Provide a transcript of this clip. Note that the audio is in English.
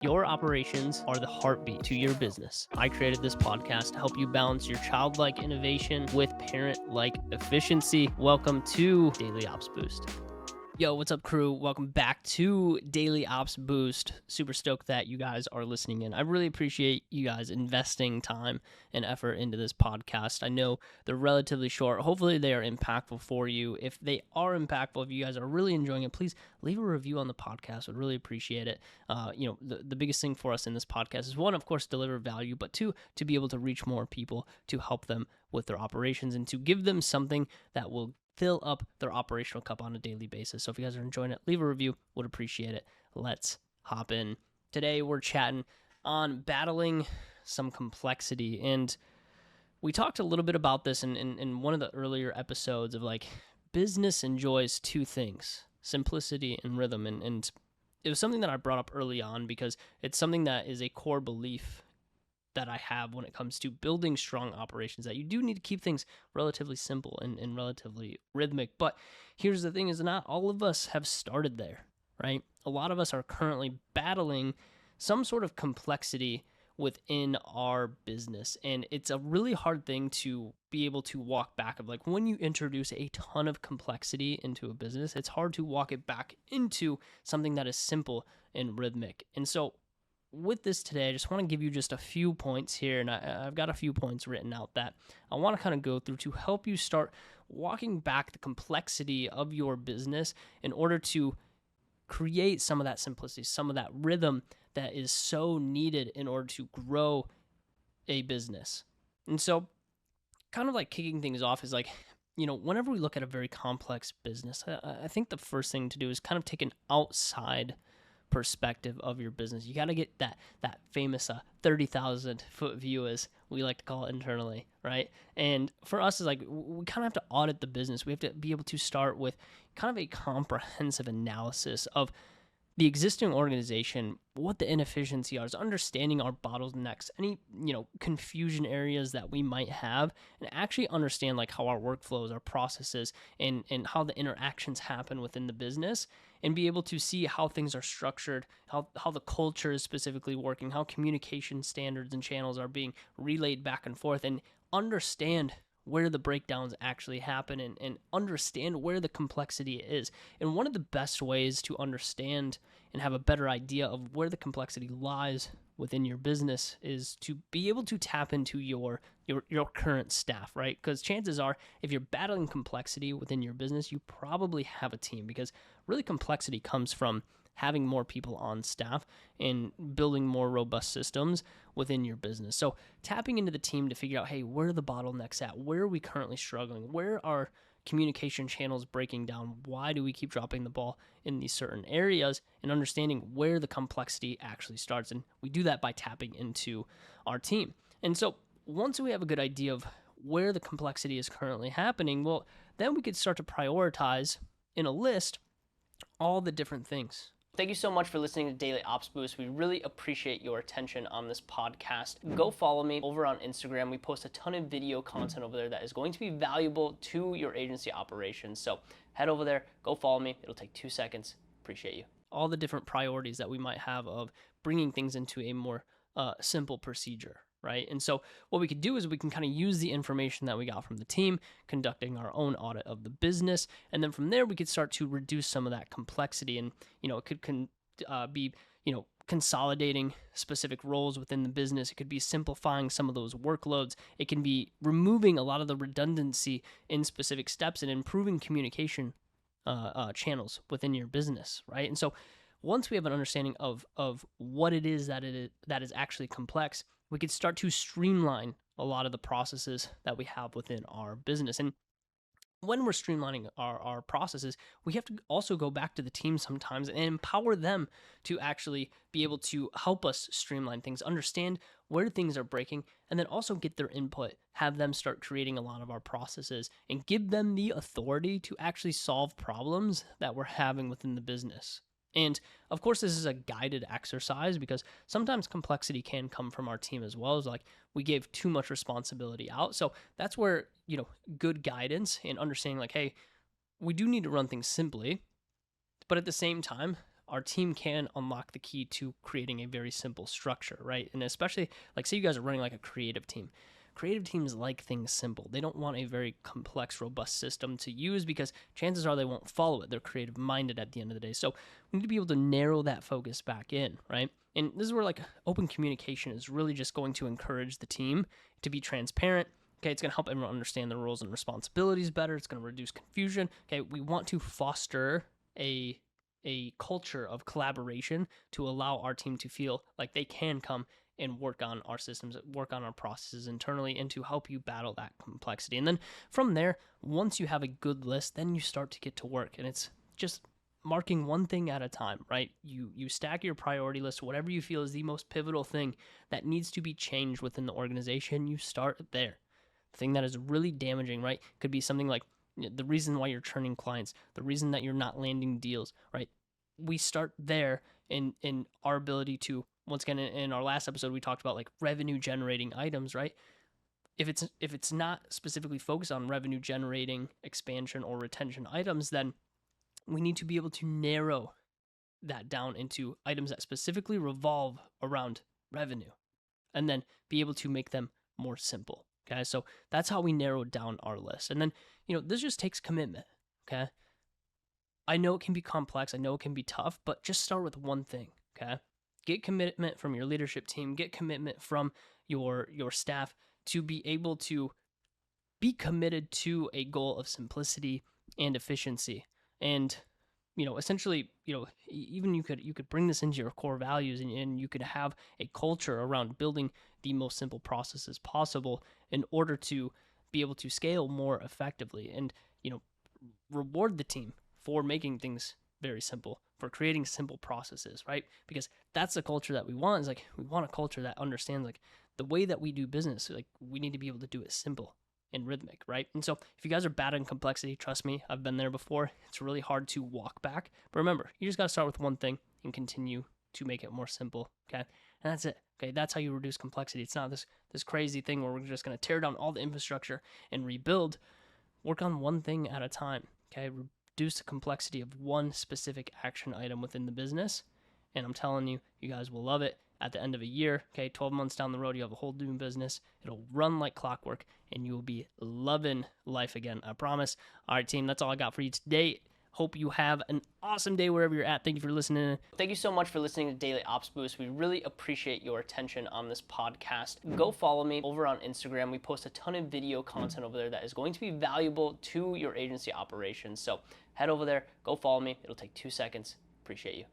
Your operations are the heartbeat to your business. I created this podcast to help you balance your childlike innovation with parent-like efficiency. Welcome to Daily Ops Boost. Yo, what's up, crew? Welcome back to Daily Ops Boost. Super stoked that you guys are listening in. I really appreciate you guys investing time and effort into this podcast. I know they're relatively short. Hopefully they are impactful for you. If they are impactful, if you guys are really enjoying it, please leave a review on the podcast. Would really appreciate it. The biggest thing for us in this podcast is, one, of course, deliver value, but two, to be able to reach more people, to help them with their operations, and to give them something that will fill up their operational cup on a daily basis. So if you guys are enjoying it, leave a review. Would appreciate it. Let's hop in. Today we're chatting on battling some complexity. And we talked a little bit about this in one of the earlier episodes of like business enjoys two things, simplicity and rhythm. And it was something that I brought up early on because it's something that is a core belief that I have when it comes to building strong operations, that you do need to keep things relatively simple and relatively rhythmic. But here's the thing, is not all of us have started there, right? A lot of us are currently battling some sort of complexity within our business. And it's a really hard thing to be able to walk back of. Like, when you introduce a ton of complexity into a business, it's hard to walk it back into something that is simple and rhythmic. And so with this today, I just want to give you just a few points here, and I've got a few points written out that I want to kind of go through to help you start walking back the complexity of your business in order to create some of that simplicity, some of that rhythm that is so needed in order to grow a business. And so kind of like kicking things off is like, whenever we look at a very complex business, I think the first thing to do is kind of take an outside perspective of your business. You got to get that famous 30,000 foot view, as we like to call it internally, right? And for us, is like we kind of have to audit the business. We have to be able to start with kind of a comprehensive analysis of the existing organization, what the inefficiency are, is understanding our bottlenecks, any confusion areas that we might have, and actually understand like how our workflows, our processes, and how the interactions happen within the business, and be able to see how things are structured, how the culture is specifically working, how communication standards and channels are being relayed back and forth, and understand where the breakdowns actually happen, and understand where the complexity is. And one of the best ways to understand and have a better idea of where the complexity lies within your business is to be able to tap into your current staff, right? Because chances are, if you're battling complexity within your business, you probably have a team, because really complexity comes from having more people on staff and building more robust systems within your business. So tapping into the team to figure out, hey, where are the bottlenecks at? Where are we currently struggling? Where are communication channels breaking down? Why do we keep dropping the ball in these certain areas? And understanding where the complexity actually starts. And we do that by tapping into our team. And so once we have a good idea of where the complexity is currently happening, well, then we could start to prioritize in a list all the different things. Thank you so much for listening to Daily Ops Boost. We really appreciate your attention on this podcast. Go follow me over on Instagram. We post a ton of video content over there that is going to be valuable to your agency operations. So head over there, go follow me. It'll take 2 seconds. Appreciate you. All the different priorities that we might have of bringing things into a more simple procedure, right? And so what we could do is we can kind of use the information that we got from the team, conducting our own audit of the business, and then from there we could start to reduce some of that complexity. And it could be consolidating specific roles within the business. It could be simplifying some of those workloads. It can be removing a lot of the redundancy in specific steps and improving communication channels within your business, right? And so once we have an understanding of what it is that is actually complex, we could start to streamline a lot of the processes that we have within our business. And when we're streamlining our processes, we have to also go back to the team sometimes and empower them to actually be able to help us streamline things, understand where things are breaking, and then also get their input, have them start creating a lot of our processes, and give them the authority to actually solve problems that we're having within the business. And of course, this is a guided exercise, because sometimes complexity can come from our team as well. As like we gave too much responsibility out. So that's where, good guidance and understanding like, hey, we do need to run things simply, but at the same time, our team can unlock the key to creating a very simple structure, right? And especially, like, say you guys are running like a creative team. Creative teams like things simple. They don't want a very complex, robust system to use because chances are they won't follow it. They're creative minded at the end of the day. So we need to be able to narrow that focus back in, right? And this is where like open communication is really just going to encourage the team to be transparent. Okay, it's going to help everyone understand their roles and responsibilities better. It's going to reduce confusion. Okay, we want to foster a culture of collaboration to allow our team to feel like they can come and work on our systems, work on our processes internally, and to help you battle that complexity. And then from there, once you have a good list, then you start to get to work. And it's just marking one thing at a time, right? You stack your priority list, whatever you feel is the most pivotal thing that needs to be changed within the organization, you start there. The thing that is really damaging, right, could be something like the reason why you're churning clients, the reason that you're not landing deals, right? We start there in our ability to, once again, in our last episode, we talked about like revenue generating items, right? If it's not specifically focused on revenue generating expansion or retention items, then we need to be able to narrow that down into items that specifically revolve around revenue and then be able to make them more simple. Okay, so that's how we narrow down our list. And then, this just takes commitment. Okay, I know it can be complex, I know it can be tough, but just start with one thing. Okay, get commitment from your leadership team, get commitment from your staff to be able to be committed to a goal of simplicity and efficiency. And essentially, even you could bring this into your core values, and you could have a culture around building the most simple processes possible in order to be able to scale more effectively, and reward the team for making things very simple, for creating simple processes, right? Because that's the culture that we want. Is like, we want a culture that understands like the way that we do business. Like, we need to be able to do it simple and rhythmic, right? And so if you guys are bad in complexity, trust me, I've been there before. It's really hard to walk back. But remember, you just got to start with one thing and continue to make it more simple, okay? And that's it, okay? That's how you reduce complexity. It's not this crazy thing where we're just going to tear down all the infrastructure and rebuild. Work on one thing at a time, okay? Reduce the complexity of one specific action item within the business. And I'm telling you, you guys will love it. At the end of a year, okay, 12 months down the road, you have a whole new business. It'll run like clockwork, and you will be loving life again, I promise. All right, team, that's all I got for you today. Hope you have an awesome day wherever you're at. Thank you for listening. Thank you so much for listening to Daily Ops Boost. We really appreciate your attention on this podcast. Go follow me over on Instagram. We post a ton of video content over there that is going to be valuable to your agency operations. So head over there, go follow me. It'll take 2 seconds. Appreciate you.